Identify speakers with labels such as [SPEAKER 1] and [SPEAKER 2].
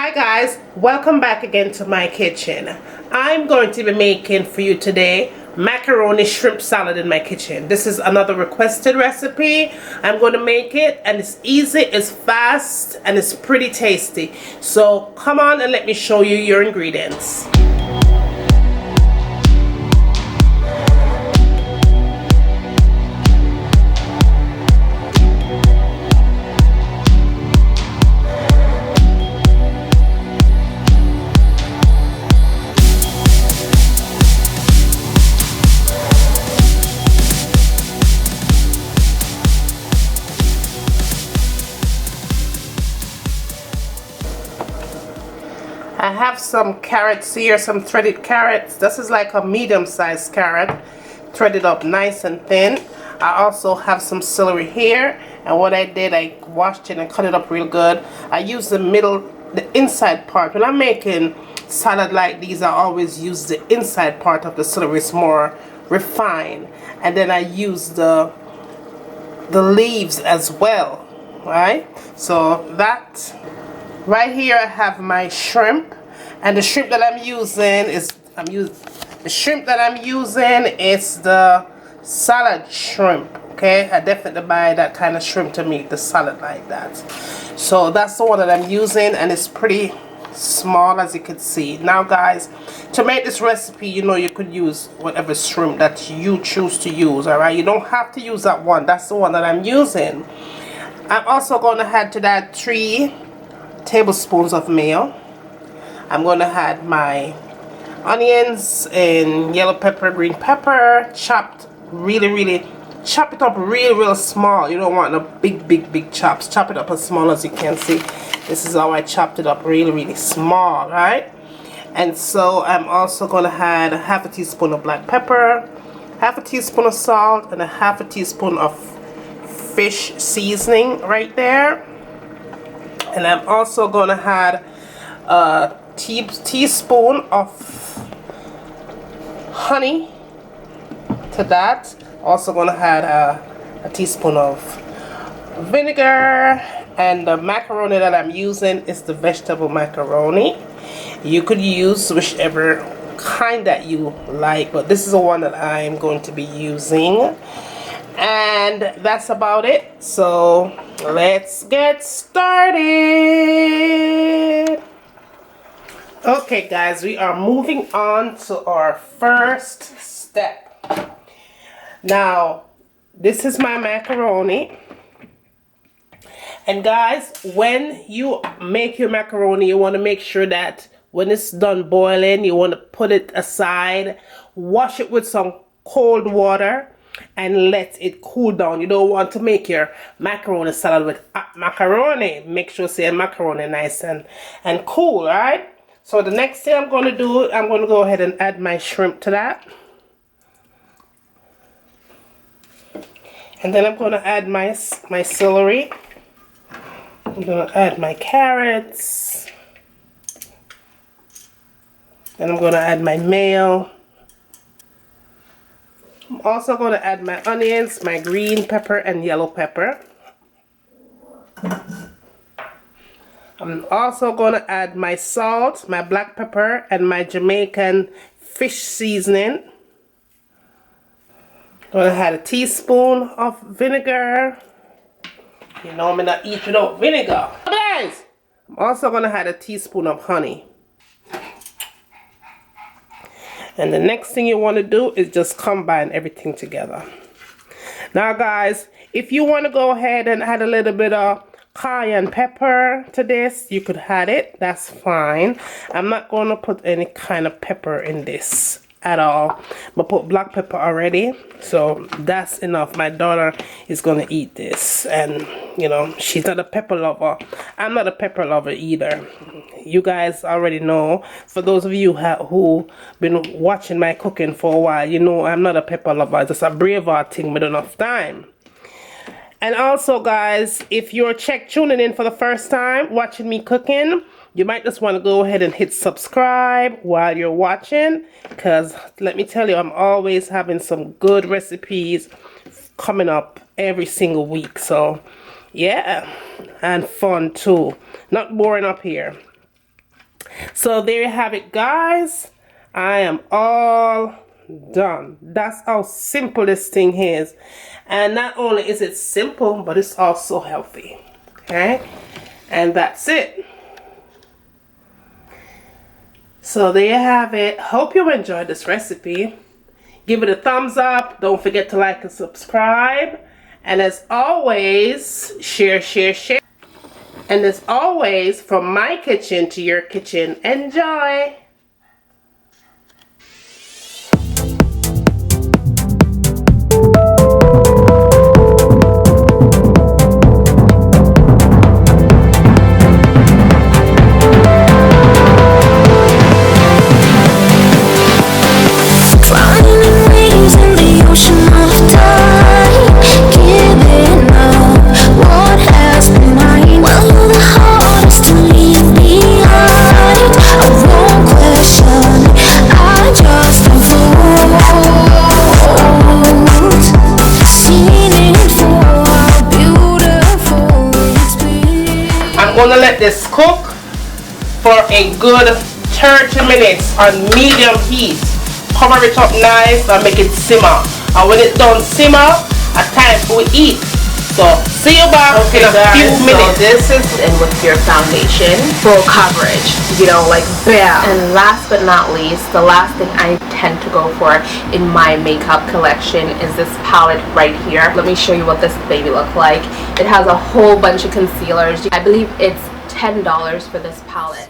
[SPEAKER 1] Hi guys, welcome back again to my kitchen. I'm going to be making for you today macaroni shrimp salad in my kitchen. This is another requested recipe. I'm going to make it and it's easy, it's fast, and it's pretty tasty. So come on and let me show you your ingredients. I have some carrots here, some threaded carrots. This is like a medium-sized carrot, threaded up nice and thin. I also have some celery here, and what I did, I washed it and cut it up real good. I use the inside part. When I'm making salad like these, I always use the inside part of the celery. It's more refined. And then I use the leaves as well, right? So that right here, I have my shrimp, and the shrimp that I'm using is the salad shrimp. Okay, I definitely buy that kind of shrimp to make the salad like that. So that's the one that I'm using, and it's pretty small, as you can see. Now guys, to make this recipe, you know, you could use whatever shrimp that you choose to use. All right, you don't have to use that one. That's the one that I'm using. I'm also going to add to that 3 tablespoons of mayo. I'm going to add my onions and yellow pepper, green pepper, chopped chop it up real small. You don't want no big chops. Chop it up as small as you can see. This is how I chopped it up really small, right? And so I'm also going to add a half a teaspoon of black pepper, half a teaspoon of salt, and a half a teaspoon of fish seasoning right there. And I'm also going to add a teaspoon of honey to that. Also going to add a teaspoon of vinegar. And the macaroni that I'm using is the vegetable macaroni. You could use whichever kind that you like, but this is the one that I'm going to be using. And that's about it. So let's get started. Okay guys, we are moving on to our first step. Now this is my macaroni, and guys, when you make your macaroni, you want to make sure that when it's done boiling, you want to put it aside, wash it with some cold water, and let it cool down. You don't want to make your macaroni salad with macaroni. Make sure say macaroni nice and cool, right? So the next thing I'm going to do, I'm going to go ahead and add my shrimp to that. And then I'm going to add my celery. I'm going to add my carrots. Then I'm going to add my mayo. I'm also going to add my onions, my green pepper and yellow pepper. I'm also going to add my salt, my black pepper, and my Jamaican fish seasoning. I'm going to add a teaspoon of vinegar. You know I'm not eat without vinegar. Guys, I'm also going to add a teaspoon of honey. And the next thing you want to do is just combine everything together. Now guys, if you want to go ahead and add a little bit of cayenne pepper to this, you could add it. That's fine. I'm not going to put any kind of pepper in this at all. I put black pepper already, so that's enough. My daughter is going to eat this, and you know, she's not a pepper lover. I'm not a pepper lover either. You guys already know. For those of you who been watching my cooking for a while, you know I'm not a pepper lover. It's just a braveheart thing with enough time. And also guys, if you're tuning in for the first time watching me cooking, you might just want to go ahead and hit subscribe while you're watching, because let me tell you, I'm always having some good recipes coming up every single week. So yeah, and fun too, not boring up here. So there you have it, guys. I am all done. That's how simple this thing is. And not only is it simple, but it's also healthy. Okay? And that's it. So there you have it. Hope you enjoyed this recipe. Give it a thumbs up. Don't forget to like and subscribe. And as always, share, share, share. And as always, from my kitchen to your kitchen, enjoy. I'm gonna let this cook for a good 30 minutes on medium heat. Cover it up nice and make it simmer. And when it's done simmer, it's time for we eat. So see you back in a few minutes.
[SPEAKER 2] So this is in with your foundation, full coverage, you know, like bam. And last but not least, the last thing I tend to go for in my makeup collection is this palette right here. Let me show you what this baby looks like. It has a whole bunch of concealers. I believe it's $10 for this palette.